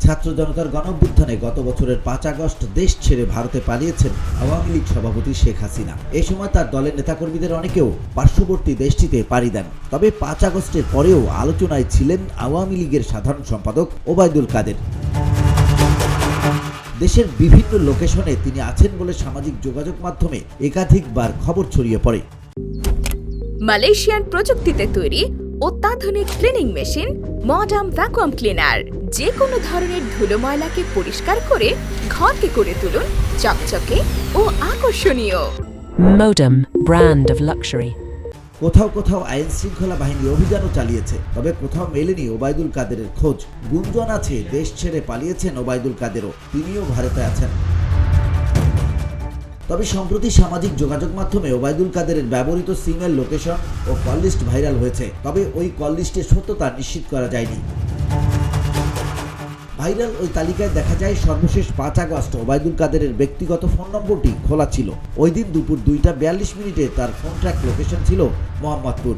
ছাত্র জনতার গণঅভ্যুত্থানে গত বছরের 5 আগস্ট দেশ ছেড়ে ভারতে পালিয়েছেন আওয়ামী লীগ সভাপতি শেখ হাসিনা। এই সময় তার দলের নেতাকর্মীদের অনেকেও পার্শ্ববর্তী দেশটিতে পাড়ি দেন। তবে 5 আগস্টের পরেও আলোচনায় ছিলেন আওয়ামী লীগের সাধারণ সম্পাদক ওবায়দুল কাদের। দেশের বিভিন্ন লোকেশনে তিনি আছেন বলে সামাজিক যোগাযোগ মাধ্যমে একাধিকবার খবর ছড়িয়ে পড়ে। মালয়েশিয়ান প্রযুক্তিতে তৈরি অত্যাধুনিক cleaning machine modern vacuum cleaner যে কোনো ধরনের ধুলো ময়লাকে পরিষ্কার করে ঘরকে করে তুলুন চকচকে ও আকর্ষণীয়। Modem, brand of luxury. কোথাও কোথাও আইন শৃঙ্খলা বাহিনী অভিযানও চালিয়েছে, তবে কোথাও মেলেনি ওবায়দুল কাদেরের খোঁজ। গুঞ্জন আছে দেশ ছেড়ে পালিয়েছেন ওবায়দুল কাদেরও, তিনিও ভারতে আছেন। তবে সম্প্রতি সামাজিক যোগাযোগ মাধ্যমে ওবায়দুল কাদেরের ব্যবহৃত সিমের লোকেশন ও কল লিস্ট ভাইরাল হয়েছে, তবে ওই কল লিস্টের সত্যতা নিশ্চিত করা যায়নি। ভাইরাল ওই তালিকায় দেখা যায় সর্বশেষ 5 আগস্ট ওবায়দুল কাদেরের ব্যক্তিগত ফোন নম্বরটি খোলা ছিল। ওই দিন দুপুর 2:42 তার ফোন ট্র্যাক লোকেশন ছিল মোহাম্মদপুর।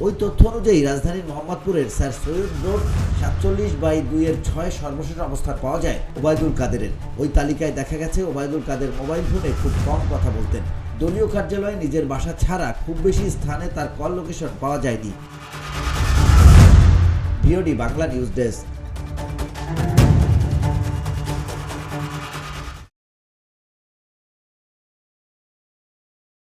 ওই তথ্য অনুযায়ী রাজধানীর মোহাম্মদপুরের স্যার সৈয়দ রোড 47/2-6 সর্বশেষ অবস্থান পাওয়া যায় ওবায়দুল কাদেরের। ওই তালিকায় দেখা গেছে ওবায়দুল কাদের মোবাইল ফোনে খুব কম কথা বলতেন। দলীয় কার্যালয়ে নিজের বাসা ছাড়া খুব বেশি স্থানে তার কল লোকেশন পাওয়া যায়নি। VOD Bangla news desk.